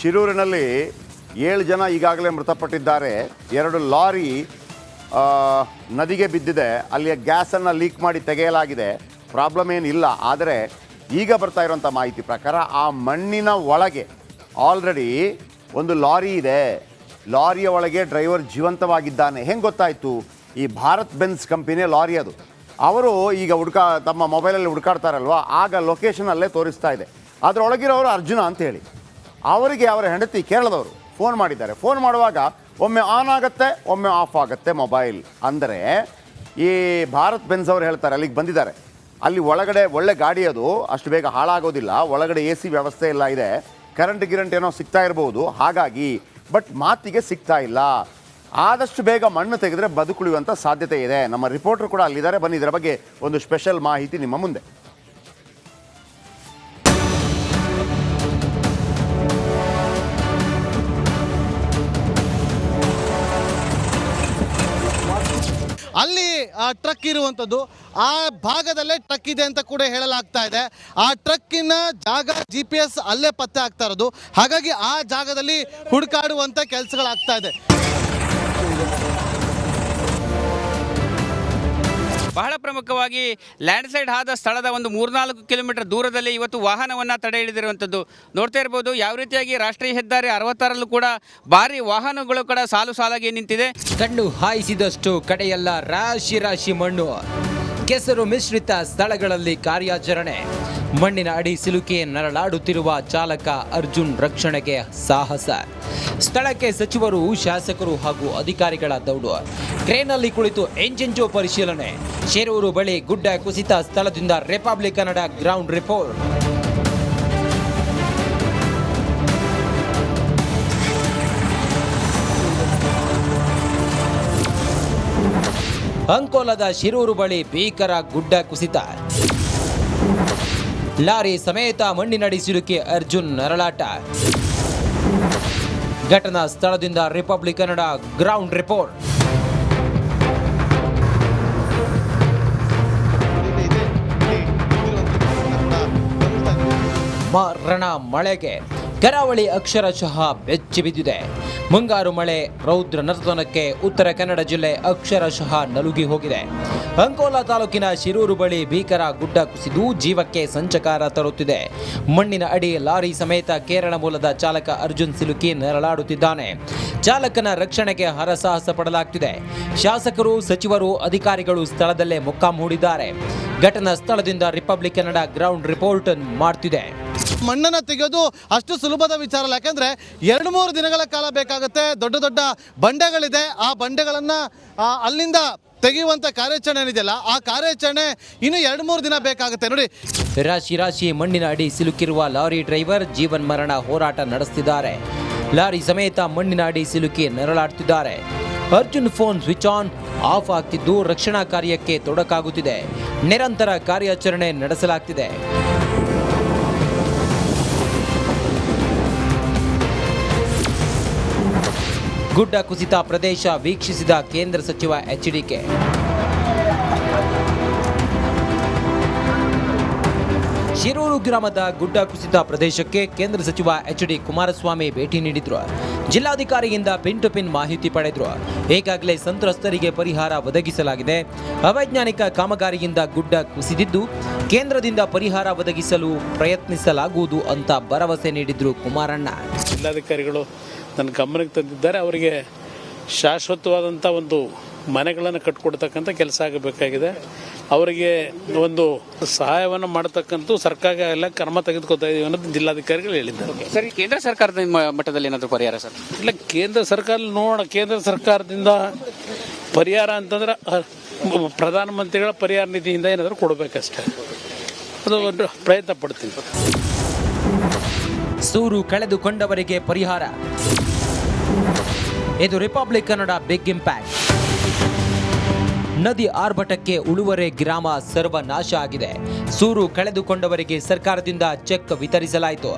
ಶಿರೂರಿನಲ್ಲಿ 7 ಜನ ಈಗಾಗಲೇ ಮೃತಪಟ್ಟಿದ್ದಾರೆ. 2 ಲಾರಿ ನದಿಗೆ ಬಿದ್ದಿದೆ. ಅಲ್ಲಿಯ ಗ್ಯಾಸನ್ನು ಲೀಕ್ ಮಾಡಿ ತೆಗೆಯಲಾಗಿದೆ. ಪ್ರಾಬ್ಲಮ್ ಏನಿಲ್ಲ. ಆದರೆ ಈಗ ಬರ್ತಾ ಇರುವಂಥ ಮಾಹಿತಿ ಪ್ರಕಾರ ಆ ಮಣ್ಣಿನ ಒಳಗೆ ಆಲ್ರೆಡಿ ಒಂದು ಲಾರಿ ಇದೆ. ಲಾರಿಯ ಒಳಗೆ ಡ್ರೈವರ್ ಜೀವಂತವಾಗಿದ್ದಾನೆ. ಹೆಂಗೆ ಗೊತ್ತಾಯಿತು? ಈ ಭಾರತ್ ಬೆನ್ಸ್ ಕಂಪನಿಯ ಲಾರಿ ಅದು. ಅವರು ಈಗ ತಮ್ಮ ಮೊಬೈಲಲ್ಲಿ ಹುಡುಕಾಡ್ತಾರಲ್ವ, ಆಗ ಲೊಕೇಶನ್ ಅಲ್ಲೇ ತೋರಿಸ್ತಾ ಇದೆ. ಅದರೊಳಗಿರೋರು ಅರ್ಜುನ ಅಂತೇಳಿ. ಅವರಿಗೆ ಅವರ ಹೆಂಡತಿ ಕೇರಳದವರು ಫೋನ್ ಮಾಡಿದ್ದಾರೆ. ಫೋನ್ ಮಾಡುವಾಗ ಒಮ್ಮೆ ಆನ್ ಆಗುತ್ತೆ, ಒಮ್ಮೆ ಆಫ್ ಆಗುತ್ತೆ ಮೊಬೈಲ್. ಅಂದರೆ ಈ ಭಾರತ್ ಬೆನ್ಸ್ ಅವರು ಹೇಳ್ತಾರೆ ಅಲ್ಲಿಗೆ ಬಂದಿದ್ದಾರೆ. ಅಲ್ಲಿ ಒಳಗಡೆ ಒಳ್ಳೆ ಗಾಡಿ ಅದು, ಅಷ್ಟು ಬೇಗ ಹಾಳಾಗೋದಿಲ್ಲ. ಒಳಗಡೆ AC ವ್ಯವಸ್ಥೆ ಎಲ್ಲ ಇದೆ. ಕರೆಂಟ್ ಏನೋ ಸಿಗ್ತಾ ಇರ್ಬೋದು. ಹಾಗಾಗಿ ಬಟ್ ಮಾತಿಗೆ ಸಿಗ್ತಾ ಇಲ್ಲ. ಆದಷ್ಟು ಬೇಗ ಮಣ್ಣು ತೆಗೆದರೆ ಬದುಕುಳಿಯುವಂಥ ಸಾಧ್ಯತೆ ಇದೆ. ನಮ್ಮ ರಿಪೋರ್ಟರ್ ಕೂಡ ಅಲ್ಲಿದ್ದಾರೆ. ಬನ್ನಿ, ಇದರ ಬಗ್ಗೆ ಒಂದು ಸ್ಪೆಷಲ್ ಮಾಹಿತಿ ನಿಮ್ಮ ಮುಂದೆ. ಅಲ್ಲಿ ಟ್ರಕ್ ಇರುವಂಥದ್ದು, ಆ ಭಾಗದಲ್ಲೇ ಟ್ರಕ್ ಇದೆ ಅಂತ ಕೂಡ ಹೇಳಲಾಗ್ತಾ ಇದೆ. ಆ ಟ್ರಕ್ಕಿನ ಜಾಗ GPS ಅಲ್ಲೇ ಪತ್ತೆ ಆಗ್ತಾ ಇರೋದು. ಹಾಗಾಗಿ ಆ ಜಾಗದಲ್ಲಿ ಹುಡುಕಾಡುವಂಥ ಕೆಲಸಗಳಾಗ್ತಾ ಇದೆ. ಬಹಳ ಪ್ರಮುಖವಾಗಿ ಲ್ಯಾಂಡ್ ಸ್ಲೈಡ್ ಆದ ಸ್ಥಳದ ಒಂದು 3-4 ಕಿಲೋಮೀಟರ್ ದೂರದಲ್ಲಿ ಇವತ್ತು ವಾಹನವನ್ನು ತಡೆ ಹಿಡಿದಿರುವಂಥದ್ದು ನೋಡ್ತಾ ಇರ್ಬೋದು. ಯಾವ ರೀತಿಯಾಗಿ ರಾಷ್ಟ್ರೀಯ ಹೆದ್ದಾರಿ 66ರಲ್ಲೂ ಕೂಡ ಭಾರಿ ವಾಹನಗಳು ಕೂಡ ಸಾಲಾಗಿ ನಿಂತಿದೆ. ಕಣ್ಣು ಹಾಯಿಸಿದಷ್ಟು ಕಡೆಯೆಲ್ಲ ರಾಶಿ ಮಣ್ಣು, ಕೆಸರು ಮಿಶ್ರಿತ ಸ್ಥಳಗಳಲ್ಲಿ ಕಾರ್ಯಾಚರಣೆ. ಮಣ್ಣಿನ ಅಡಿ ಸಿಲುಕಿ ನರಳಾಡುತ್ತಿರುವ ಚಾಲಕ ಅರ್ಜುನ್ ರಕ್ಷಣೆಗೆ ಸಾಹಸ. ಸ್ಥಳಕ್ಕೆ ಸಚಿವರು, ಶಾಸಕರು ಹಾಗೂ ಅಧಿಕಾರಿಗಳ ದೌಡು. ಕ್ರೇನ್ನಲ್ಲಿ ಕುಳಿತು ಎಂಚೆಂಚು ಪರಿಶೀಲನೆ. ಶಿರೂರು ಬಳಿ ಗುಡ್ಡ ಕುಸಿತ ಸ್ಥಳದಿಂದ ರಿಪಬ್ಲಿಕ್ ಕನ್ನಡ ಗ್ರೌಂಡ್ ರಿಪೋರ್ಟ್. ಅಂಕೋಲದ ಶಿರೂರು ಬಳಿ ಭೀಕರ ಗುಡ್ಡ ಕುಸಿತ. ಲಾರಿ ಸಮೇತ ಮಣ್ಣಿನಡಿ ಸಿಲುಕಿ ಅರ್ಜುನ್ ನರಳಾಟ. ಘಟನಾ ಸ್ಥಳದಿಂದ ರಿಪಬ್ಲಿಕ್ ಕನ್ನಡ ಗ್ರೌಂಡ್ ರಿಪೋರ್ಟ್. ಮರಣ ಮಳೆಗೆ ಕರಾವಳಿ ಅಕ್ಷರಶಃ ಬೆಚ್ಚಿ ಬಿದ್ದಿದೆ. ಮುಂಗಾರು ಮಳೆ ರೌದ್ರ ನರ್ತನಕ್ಕೆ ಉತ್ತರ ಕನ್ನಡ ಜಿಲ್ಲೆ ಅಕ್ಷರಶಃ ನಲುಗಿ ಹೋಗಿದೆ. ಅಂಕೋಲಾ ತಾಲೂಕಿನ ಶಿರೂರು ಬಳಿ ಭೀಕರ ಗುಡ್ಡ ಕುಸಿದು ಜೀವಕ್ಕೆ ಸಂಚಕಾರ ತರುತ್ತಿದೆ. ಮಣ್ಣಿನ ಅಡಿ ಲಾರಿ ಸಮೇತ ಕೇರಳ ಮೂಲದ ಚಾಲಕ ಅರ್ಜುನ್ ಸಿಲುಕಿ ನರಳಾಡುತ್ತಿದ್ದಾನೆ. ಚಾಲಕನ ರಕ್ಷಣೆಗೆ ಹರಸಾಹಸ ಪಡಲಾಗ್ತಿದೆ. ಶಾಸಕರು, ಸಚಿವರು, ಅಧಿಕಾರಿಗಳು ಸ್ಥಳದಲ್ಲೇ ಮೊಕ್ಕಾಂ ಹೂಡಿದ್ದಾರೆ. ಘಟನಾ ಸ್ಥಳದಿಂದ ರಿಪಬ್ಲಿಕ್ ಕನ್ನಡ ಗ್ರೌಂಡ್ ರಿಪೋರ್ಟ್ ಮಾಡ್ತಿದೆ. ಮಣ್ಣನ್ನು ತೆಗೆಯೋದು ಅಷ್ಟು ಸುಲಭದ ವಿಚಾರ ಅಲ್ಲ. ಯಾಕಂದರೆ 2-3 ದಿನಗಳ ಕಾಲ ಬೇಕಾಗುತ್ತೆ. ದೊಡ್ಡ ಬಂಡೆಗಳಿದೆ. ಆ ಬಂಡೆಗಳನ್ನು ಅಲ್ಲಿಂದ ತೆಗೆಯುವಂಥ ಕಾರ್ಯಾಚರಣೆ ಏನಿದೆಯಲ್ಲ, ಆ ಕಾರ್ಯಾಚರಣೆ ಇನ್ನು 2-3 ದಿನ ಬೇಕಾಗುತ್ತೆ. ನೋಡಿ, ರಾಶಿ ಮಣ್ಣಿನ ಅಡಿ ಸಿಲುಕಿರುವ ಲಾರಿ ಡ್ರೈವರ್ ಜೀವನ್ ಮರಣ ಹೋರಾಟ ನಡೆಸುತ್ತಿದ್ದಾರೆ. ಲಾರಿ ಸಮೇತ ಮಣ್ಣಿನ ಅಡಿ ಸಿಲುಕಿ ನರಳಾಡ್ತಿದ್ದಾರೆ. ಅರ್ಜುನ್ ಫೋನ್ ಸ್ವಿಚ್ ಆಫ್ ಆಗ್ತಿದ್ದು ರಕ್ಷಣಾ ಕಾರ್ಯಕ್ಕೆ ತೊಡಕಾಗುತ್ತಿದೆ. ನಿರಂತರ ಕಾರ್ಯಾಚರಣೆ ನಡೆಸಲಾಗ್ತಿದೆ. ಗುಡ್ಡ ಕುಸಿತ ಪ್ರದೇಶ ವೀಕ್ಷಿಸಿದ ಕೇಂದ್ರ ಸಚಿವ HDK. ಶಿರೂರು ಗ್ರಾಮದ ಗುಡ್ಡ ಕುಸಿತ ಪ್ರದೇಶಕ್ಕೆ ಕೇಂದ್ರ ಸಚಿವ HD ಕುಮಾರಸ್ವಾಮಿ ಭೇಟಿ ನೀಡಿದ್ರು. ಜಿಲ್ಲಾಧಿಕಾರಿಯಿಂದ ಪಿನ್ ಟು ಪಿನ್ ಮಾಹಿತಿ ಪಡೆದ್ರು. ಈಗಾಗಲೇ ಸಂತ್ರಸ್ತರಿಗೆ ಪರಿಹಾರ ಒದಗಿಸಲಾಗಿದೆ. ಅವೈಜ್ಞಾನಿಕ ಕಾಮಗಾರಿಯಿಂದ ಗುಡ್ಡ ಕುಸಿದಿದ್ದು ಕೇಂದ್ರದಿಂದ ಪರಿಹಾರ ಒದಗಿಸಲು ಪ್ರಯತ್ನಿಸಲಾಗುವುದು ಅಂತ ಭರವಸೆ ನೀಡಿದ್ರು ಕುಮಾರಣ್ಣ. ಜಿಲ್ಲಾಧಿಕಾರಿಗಳು ನನ್ನ ಗಮನಕ್ಕೆ ತಂದಿದ್ದಾರೆ. ಅವರಿಗೆ ಶಾಶ್ವತವಾದಂಥ ಒಂದು ಮನೆಗಳನ್ನು ಕಟ್ಟಿಕೊಡ್ತಕ್ಕಂಥ ಕೆಲಸ ಆಗಬೇಕಾಗಿದೆ. ಅವರಿಗೆ ಒಂದು ಸಹಾಯವನ್ನು ಮಾಡತಕ್ಕಂಥ ಸರ್ಕಾರ ಎಲ್ಲ ಕ್ರಮ ತೆಗೆದುಕೊಳ್ತಾ ಇದೀವಿ ಅನ್ನೋದು ಜಿಲ್ಲಾಧಿಕಾರಿಗಳು ಹೇಳಿದ್ದಾರೆ. ಸರಿ, ಕೇಂದ್ರ ಸರ್ಕಾರದ ಮಟ್ಟದಲ್ಲಿ ಏನಾದರೂ ಪರಿಹಾರ ಸರ್? ಇಲ್ಲ, ಕೇಂದ್ರ ಸರ್ಕಾರದಿಂದ ಪರಿಹಾರ ಅಂತಂದ್ರೆ ಪ್ರಧಾನಮಂತ್ರಿಗಳ ಪರಿಹಾರ ನಿಧಿಯಿಂದ ಏನಾದರೂ ಕೊಡಬೇಕಷ್ಟೇ. ಅದು ಒಂದು ಪ್ರಯತ್ನ ಪಡ್ತೀನಿ. ಸೂರು ಕಳೆದುಕೊಂಡವರಿಗೆ ಪರಿಹಾರ. ಇದು ರಿಪಬ್ಲಿಕ್ ಕನ್ನಡ ಬಿಗ್ ಇಂಪ್ಯಾಕ್ಟ್. ನದಿ ಆರ್ಭಟಕ್ಕೆ ಉಳುವರೆ ಗ್ರಾಮ ಸರ್ವನಾಶ ಆಗಿದೆ. ಸೂರು ಕಳೆದುಕೊಂಡವರಿಗೆ ಸರ್ಕಾರದಿಂದ ಚೆಕ್ ವಿತರಿಸಲಾಯಿತು.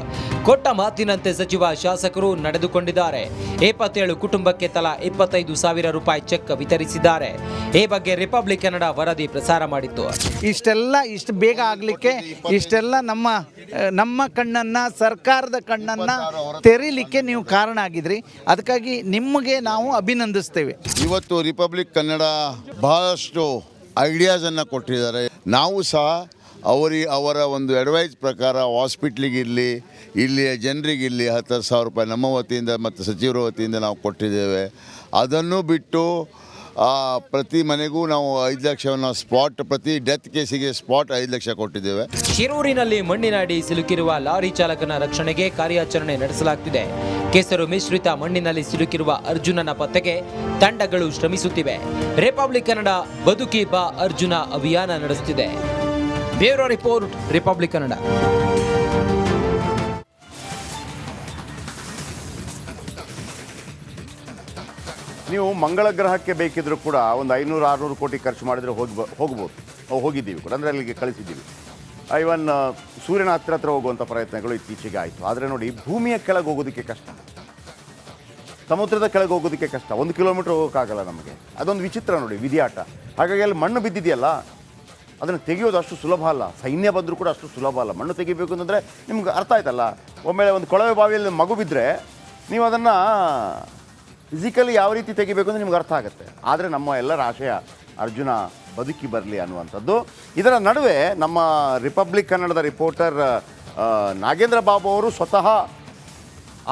ಕೊಟ್ಟ ಮಾತಿನಂತೆ ಸಚಿವ ಶಾಸಕರು ನಡೆದುಕೊಂಡಿದ್ದಾರೆ. 27 ಕುಟುಂಬಕ್ಕೆ ತಲಾ 25,000 ರೂಪಾಯಿ ಚೆಕ್ ವಿತರಿಸಿದ್ದಾರೆ. ಈ ಬಗ್ಗೆ ರಿಪಬ್ಲಿಕ್ ಕನ್ನಡ ವರದಿ ಪ್ರಸಾರ ಮಾಡಿತ್ತು. ಇಷ್ಟು ಬೇಗ ಆಗಲಿಕ್ಕೆ ಇಷ್ಟೆಲ್ಲ ನಮ್ಮ ಕಣ್ಣನ್ನು, ಸರ್ಕಾರದ ಕಣ್ಣನ್ನು ತೆರೀಲಿಕ್ಕೆ ನೀವು ಕಾರಣ ಆಗಿದ್ರಿ. ಅದಕ್ಕಾಗಿ ನಿಮಗೆ ನಾವು ಅಭಿನಂದಿಸ್ತೇವೆ. ಇವತ್ತು ರಿಪಬ್ಲಿಕ್ ಕನ್ನಡ ಬಹಳಷ್ಟು ಐಡಿಯಾಸನ್ನು ಕೊಟ್ಟಿದ್ದಾರೆ. ನಾವು ಸಹ ಅವರ ಒಂದು ಅಡ್ವೈಸ್ ಪ್ರಕಾರ ಹಾಸ್ಪಿಟ್ಲಿಗಿರಲಿ, ಇಲ್ಲಿಯ ಜನರಿಗಿರಲಿ 10,000 ರೂಪಾಯಿ ನಮ್ಮ ವತಿಯಿಂದ ಮತ್ತು ಸಚಿವರ ವತಿಯಿಂದ ನಾವು ಕೊಟ್ಟಿದ್ದೇವೆ. ಅದನ್ನು ಬಿಟ್ಟು ಪ್ರತಿ ಮನೆಗೂ ನಾವು 5 ಲಕ್ಷವನ್ನು ಸ್ಪಾಟ್, ಪ್ರತಿ ಡೆತ್ ಕೇಸಿಗೆ ಸ್ಪಾಟ್ 5 ಲಕ್ಷ ಕೊಟ್ಟಿದ್ದೇವೆ. ಶಿರೂರಿನಲ್ಲಿ ಮಣ್ಣಿನ ಅಡಿ ಸಿಲುಕಿರುವ ಲಾರಿ ಚಾಲಕನ ರಕ್ಷಣೆಗೆ ಕಾರ್ಯಾಚರಣೆ ನಡೆಸಲಾಗುತ್ತಿದೆ. ಕೆಸರು ಮಿಶ್ರಿತ ಮಣ್ಣಿನಲ್ಲಿ ಸಿಲುಕಿರುವ ಅರ್ಜುನನ ಪತ್ತೆಗೆ ತಂಡಗಳು ಶ್ರಮಿಸುತ್ತಿವೆ. ರಿಪಬ್ಲಿಕ್ ಕನ್ನಡ ಬದುಕಿ ಬಾ ಅರ್ಜುನ ಅಭಿಯಾನ ನಡೆಸುತ್ತಿದೆ. Bureau report, republic Kannada. ನೀವು ಮಂಗಳ ಗ್ರಹಕ್ಕೆ ಬೇಕಿದ್ರೂ ಕೂಡ ಒಂದು 500-600 ಕೋಟಿ ಖರ್ಚು ಮಾಡಿದರೆ ಹೋಗ್ಬೋದು. ನಾವು ಹೋಗಿದ್ದೀವಿ ಕೂಡ, ಅಂದರೆ ಅಲ್ಲಿಗೆ ಕಳಿಸಿದ್ದೀವಿ. ಇವನ್ ಸೂರ್ಯನ ಹತ್ರ ಹೋಗುವಂಥ ಪ್ರಯತ್ನಗಳು ಇತ್ತೀಚೆಗೆ ಆಯಿತು. ಆದರೆ ನೋಡಿ, ಭೂಮಿಯ ಕೆಳಗೆ ಹೋಗೋದಕ್ಕೆ ಕಷ್ಟ, ಸಮುದ್ರದ ಕೆಳಗೆ ಹೋಗೋದಕ್ಕೆ ಕಷ್ಟ. 1 ಕಿಲೋಮೀಟ್ರ್ ಹೋಗೋಕ್ಕಾಗಲ್ಲ ನಮಗೆ. ಅದೊಂದು ವಿಚಿತ್ರ ನೋಡಿ, ವಿಧಿಯಾಟ. ಹಾಗಾಗಿ ಅಲ್ಲಿ ಮಣ್ಣು ಬಿದ್ದಿದೆಯಲ್ಲ, ಅದನ್ನು ತೆಗೆಯೋದು ಅಷ್ಟು ಸುಲಭ ಅಲ್ಲ. ಸೈನ್ಯ ಬಂದರೂ ಕೂಡ ಅಷ್ಟು ಸುಲಭ ಅಲ್ಲ. ಮಣ್ಣು ತೆಗಿಬೇಕು ಅಂತಂದರೆ ನಿಮ್ಗೆ ಅರ್ಥ ಆಯ್ತಲ್ಲ, ಒಮ್ಮೆಲೆ ಒಂದು ಕೊಳವೆ ಬಾವಿಯಲ್ಲಿ ಮಗು ಬಿದ್ದರೆ ನೀವು ಅದನ್ನು ಫಿಸಿಕಲಿ ಯಾವ ರೀತಿ ತೆಗಿಬೇಕು ಅಂದರೆ ನಿಮ್ಗೆ ಅರ್ಥ ಆಗುತ್ತೆ. ಆದರೆ ನಮ್ಮ ಎಲ್ಲರ ಆಶಯ ಅರ್ಜುನ ಬದುಕಿ ಬರಲಿ ಅನ್ನುವಂಥದ್ದು. ಇದರ ನಡುವೆ ನಮ್ಮ ರಿಪಬ್ಲಿಕ್ ಕನ್ನಡದ ರಿಪೋರ್ಟರ್ ನಾಗೇಂದ್ರ ಬಾಬು ಅವರು ಸ್ವತಃ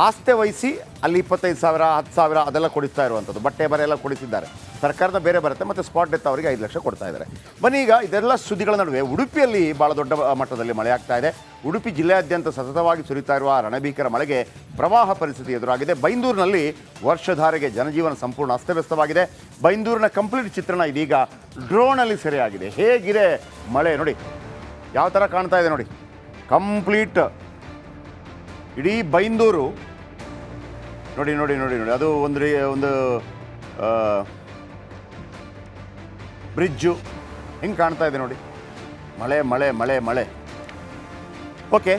ಆಸ್ತೆ ವಹಿಸಿ ಅಲ್ಲಿ 25,000, 10,000 ಅದೆಲ್ಲ ಕೊಡಿಸ್ತಾ ಇರುವಂಥದ್ದು. ಬಟ್ಟೆ ಬರೆ ಎಲ್ಲ ಕೊಡಿಸಿದ್ದಾರೆ. ಸರ್ಕಾರದ ಬೇರೆ ಬರುತ್ತೆ, ಮತ್ತು ಸ್ಪಾಟ್ ಡೆತ್ ಅವರಿಗೆ 5 ಲಕ್ಷ ಕೊಡ್ತಾ ಇದ್ದಾರೆ. ಬನ್ನಿ, ಈಗ ಇದೆಲ್ಲ ಸುದ್ದಿಗಳ ನಡುವೆ ಉಡುಪಿಯಲ್ಲಿ ಭಾಳ ದೊಡ್ಡ ಮಟ್ಟದಲ್ಲಿ ಮಳೆ ಆಗ್ತಾ ಇದೆ. ಉಡುಪಿ ಜಿಲ್ಲೆಯಾದ್ಯಂತ ಸತತವಾಗಿ ಸುರಿತಾ ಇರುವ ರಣಭೀಕರ ಮಳೆಗೆ ಪ್ರವಾಹ ಪರಿಸ್ಥಿತಿ ಎದುರಾಗಿದೆ. ಬೈಂದೂರಿನಲ್ಲಿ ವರ್ಷಧಾರೆಗೆ ಜನಜೀವನ ಸಂಪೂರ್ಣ ಅಸ್ತವ್ಯಸ್ತವಾಗಿದೆ. ಬೈಂದೂರಿನ ಕಂಪ್ಲೀಟ್ ಚಿತ್ರಣ ಇದೀಗ ಡ್ರೋನಲ್ಲಿ ಸೆರೆಯಾಗಿದೆ. ಹೇಗಿದೆ ಮಳೆ ನೋಡಿ, ಯಾವ ಥರ ಕಾಣ್ತಾ ಇದೆ ನೋಡಿ. ಕಂಪ್ಲೀಟ್ ಇಡೀ ಬೈಂದೂರು ನೋಡಿ ನೋಡಿ ನೋಡಿ ನೋಡಿ. ಅದು ಒಂದು ಬ್ರಿಡ್ಜು ಹೆಂಗೆ ಕಾಣ್ತಾ ಇದೆ ನೋಡಿ. ಮಳೆ ಮಳೆ ಮಳೆ ಮಳೆ. ಓಕೆ,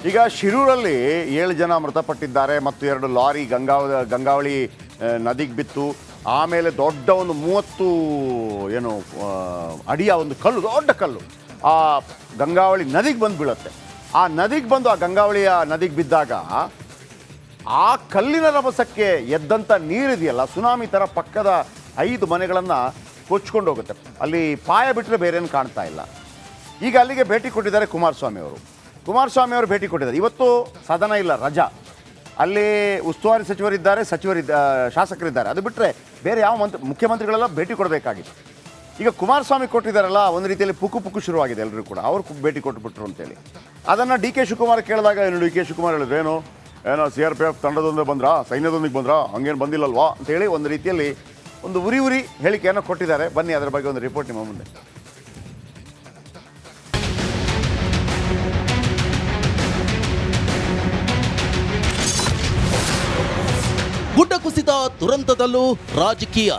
ಈಗ ಶಿರೂರಲ್ಲಿ 7 ಜನ ಮೃತಪಟ್ಟಿದ್ದಾರೆ ಮತ್ತು 2 ಲಾರಿ ಗಂಗಾವಳಿ ನದಿಗೆ ಬಿತ್ತು. ಆಮೇಲೆ ದೊಡ್ಡ ಒಂದು 30 ಅಡಿಯ ಒಂದು ಕಲ್ಲು, ದೊಡ್ಡ ಕಲ್ಲು ಆ ಗಂಗಾವಳಿ ನದಿಗೆ ಬಂದು ಬೀಳುತ್ತೆ. ಆ ನದಿಗೆ ಬಂದು ಆ ಗಂಗಾವಳಿಯ ನದಿಗೆ ಬಿದ್ದಾಗ ಆ ಕಲ್ಲಿನ ರಭಸಕ್ಕೆ ಎದ್ದಂಥ ನೀರಿದೆಯಲ್ಲ, ಸುನಾಮಿ ಥರ ಪಕ್ಕದ 5 ಮನೆಗಳನ್ನು ಕೊಚ್ಕೊಂಡು ಹೋಗುತ್ತೆ. ಅಲ್ಲಿ ಪಾಯ ಬಿಟ್ಟರೆ ಬೇರೇನು ಕಾಣ್ತಾ ಇಲ್ಲ. ಈಗ ಅಲ್ಲಿಗೆ ಭೇಟಿ ಕೊಟ್ಟಿದ್ದಾರೆ ಕುಮಾರಸ್ವಾಮಿ ಅವರು ಭೇಟಿ ಕೊಟ್ಟಿದ್ದಾರೆ. ಇವತ್ತು ಸದನ ಇಲ್ಲ, ರಜಾ. ಅಲ್ಲಿ ಉಸ್ತುವಾರಿ ಸಚಿವರಿದ್ದಾರೆ, ಶಾಸಕರಿದ್ದಾರೆ. ಅದು ಬಿಟ್ಟರೆ ಬೇರೆ ಯಾವ ಮುಖ್ಯಮಂತ್ರಿಗಳೆಲ್ಲ ಭೇಟಿ ಕೊಡಬೇಕಾಗಿತ್ತು. ಈಗ ಕುಮಾರಸ್ವಾಮಿ ಕೊಟ್ಟಿದ್ದಾರಲ್ಲ, ಒಂದು ರೀತಿಯಲ್ಲಿ ಪುಕ್ಕು ಶುರುವಾಗಿದೆ ಎಲ್ಲರೂ ಕೂಡ. ಅವರು ಭೇಟಿ ಕೊಟ್ಟುಬಿಟ್ರು ಅಂತೇಳಿ ಅದನ್ನು ಡಿ ಕೆ ಶಿವಕುಮಾರ್ ಕೇಳಿದಾಗ ಡಿ ಕೆ ಶಿವಕುಮಾರ್ ಹೇಳಿದ್ರು, ಏನೋ CRPF ತಂಡದೊಂದಿಗೆ ಬಂದ್ರಾ, ಸೈನ್ಯದೊಂದಿಗೆ ಬಂದ್ರಾ, ಹಂಗೇನು ಬಂದಿಲ್ಲಲ್ವಾ ಅಂತೇಳಿ ಒಂದು ರೀತಿಯಲ್ಲಿ ಒಂದು ಉರಿ ಹೇಳಿಕೆಯನ್ನು ಕೊಟ್ಟಿದ್ದಾರೆ. ಬನ್ನಿ ಅದರ ಬಗ್ಗೆ ಒಂದು ರಿಪೋರ್ಟ್ ನಿಮ್ಮ ಮುಂದೆ. ಗುಡ್ಡ ಕುಸಿದ ದುರಂತದಲ್ಲೂ ರಾಜಕೀಯ,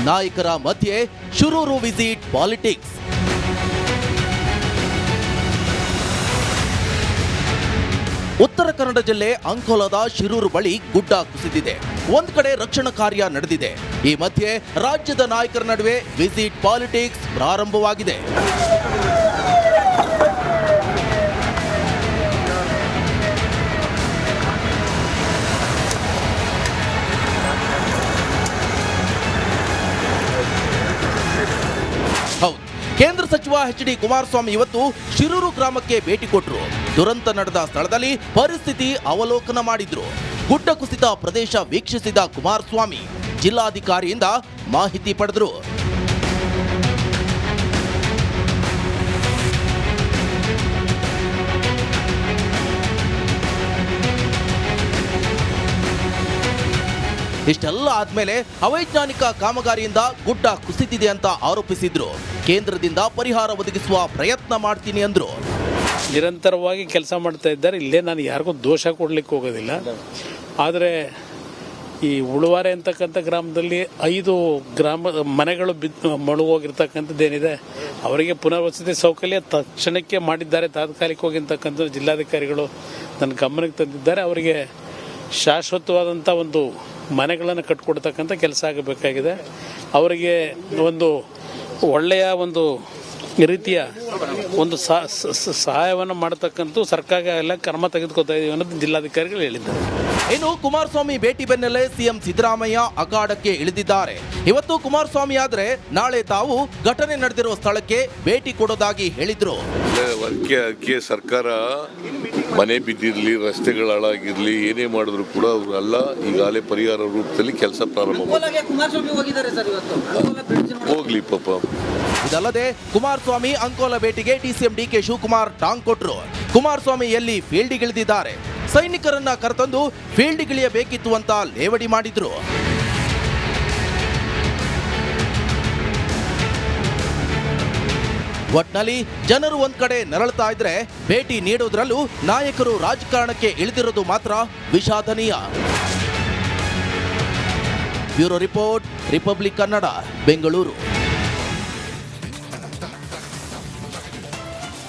ನಾಯಕರ ಮಧ್ಯೆ ಶಿರೂರು ವಿಸಿಟ್ ಪಾಲಿಟಿಕ್ಸ್. ಉತ್ತರ ಕನ್ನಡ ಜಿಲ್ಲೆ ಅಂಕೋಲಾದ ಶಿರೂರು ಬಳಿ ಗುಡ್ಡ ಕುಸಿದಿದೆ. ಒಂದ್ ಕಡೆ ರಕ್ಷಣಾ ಕಾರ್ಯ ನಡೆದಿದೆ. ಈ ಮಧ್ಯೆ ರಾಜ್ಯದ ನಾಯಕರ ನಡುವೆ ವಿಸಿಟ್ ಪಾಲಿಟಿಕ್ಸ್ ಪ್ರಾರಂಭವಾಗಿದೆ. ಹೌದು, ಕೇಂದ್ರ ಸಚಿವ ಎಚ್.ಡಿ. ಕುಮಾರಸ್ವಾಮಿ ಇವತ್ತು ಶಿರೂರು ಗ್ರಾಮಕ್ಕೆ ಭೇಟಿ ಕೊಟ್ಟರು. ದುರಂತ ನಡೆದ ಸ್ಥಳದಲ್ಲಿ ಪರಿಸ್ಥಿತಿ ಅವಲೋಕನ ಮಾಡಿದ್ರು. ಗುಡ್ಡ ಕುಸಿತ ಪ್ರದೇಶ ವೀಕ್ಷಿಸಿದ ಕುಮಾರಸ್ವಾಮಿ ಜಿಲ್ಲಾಧಿಕಾರಿಯಿಂದ ಮಾಹಿತಿ ಪಡೆದರು. ಇಷ್ಟೆಲ್ಲ ಆದ್ಮೇಲೆ ಅವೈಜ್ಞಾನಿಕ ಕಾಮಗಾರಿಯಿಂದ ಗುಡ್ಡ ಕುಸಿದಿದೆ ಅಂತ ಆರೋಪಿಸಿದ್ರು. ಕೇಂದ್ರದಿಂದ ಪರಿಹಾರ ಒದಗಿಸುವ ಪ್ರಯತ್ನ ಮಾಡ್ತೀನಿ ಅಂದ್ರು. ನಿರಂತರವಾಗಿ ಕೆಲಸ ಮಾಡ್ತಾ ಇದ್ದಾರೆ. ಇಲ್ಲೇ ನಾನು ಯಾರಿಗೂ ದೋಷ ಕೊಡ್ಲಿಕ್ಕೆ ಹೋಗೋದಿಲ್ಲ. ಆದರೆ ಈ ಉಳುವಾರೆ ಅಂತಕ್ಕಂಥ ಗ್ರಾಮದಲ್ಲಿ 5 ಮನೆಗಳು ಮುಳುಗೋಗಿರ್ತಕ್ಕಂಥದ್ದೇನಿದೆ, ಅವರಿಗೆ ಪುನರ್ವಸತಿ ಸೌಕರ್ಯ ತಕ್ಷಣಕ್ಕೆ ಮಾಡಿದ್ದಾರೆ. ತಾತ್ಕಾಲಿಕವಾಗಿ ಅಂತಕ್ಕಂಥ ಜಿಲ್ಲಾಧಿಕಾರಿಗಳು ನನ್ನ ಗಮನಕ್ಕೆ ತಂದಿದ್ದಾರೆ. ಅವರಿಗೆ ಶಾಶ್ವತವಾದಂಥ ಒಂದು ಮನೆಗಳನ್ನು ಕಟ್ಟಿಕೊಡ್ತಕ್ಕಂಥ ಕೆಲಸ ಆಗಬೇಕಾಗಿದೆ. ಅವರಿಗೆ ಒಂದು ಒಳ್ಳೆಯ ಒಂದು ರೀತಿಯ ಒಂದು ಸಹಾಯವನ್ನು ಮಾಡತಕ್ಕಂಥ ಸರ್ಕಾರ ಎಲ್ಲ ಕ್ರಮ ತೆಗೆದುಕೊಳ್ತಾ ಇದೀವಿ ಅನ್ನೋದು ಜಿಲ್ಲಾಧಿಕಾರಿಗಳು ಹೇಳಿದ್ದಾರೆ. ಇನ್ನು ಕುಮಾರಸ್ವಾಮಿ ಭೇಟಿ ಬೆನ್ನಲ್ಲೇ ಸಿಎಂ ಸಿದ್ದರಾಮಯ್ಯ ಅಖಾಡಕ್ಕೆ ಇಳಿದಿದ್ದಾರೆ. ಇವತ್ತು ಕುಮಾರಸ್ವಾಮಿ ಆದ್ರೆ ನಾಳೆ ತಾವು ಘಟನೆ ನಡೆದಿರುವ ಸ್ಥಳಕ್ಕೆ ಭೇಟಿ ಕೊಡೋದಾಗಿ ಹೇಳಿದ್ರು. ಅದಕ್ಕೆ ಸರ್ಕಾರ ಮನೆ ಬಿದ್ದಿರಲಿ, ರಸ್ತೆಗಳ ಹಾಳಾಗಿರ್ಲಿ, ಏನೇ ಮಾಡಿದ್ರು ಕೂಡ ಅವರೆಲ್ಲ ಈಗಾಗಲೇ ಪರಿಹಾರ ರೂಪದಲ್ಲಿ ಕೆಲಸ ಪ್ರಾರಂಭ ಹೋಗ್ಲಿ ಪಾಪ. ಇದಲ್ಲದೆ ಕುಮಾರಸ್ವಾಮಿ ಅಂಕೋಲ ಭೇಟಿಗೆ ಡಿಸಿಎಂ ಡಿಕೆ ಶಿವಕುಮಾರ್ ಟಾಂಗ್ ಕೊಟ್ರು. ಕುಮಾರಸ್ವಾಮಿ ಎಲ್ಲಿ ಫೀಲ್ಡ್ಗಿಳಿದಿದ್ದಾರೆ, ಸೈನಿಕರನ್ನ ಕರೆತಂದು ಫೀಲ್ಡ್ಗಿಳಿಯಬೇಕಿತ್ತು ಅಂತ ಲೇವಡಿ ಮಾಡಿದ್ರು. ಒಟ್ನಲ್ಲಿ ಜನರು ಒಂದ್ ಕಡೆ ನರಳ್ತಾ ಇದ್ರೆ ಭೇಟಿ ನೀಡೋದ್ರಲ್ಲೂ ನಾಯಕರು ರಾಜಕಾರಣಕ್ಕೆ ಇಳಿದಿರೋದು ಮಾತ್ರ ವಿಷಾದನೀಯ. Bureau report, republic Kannada, Bengaluru.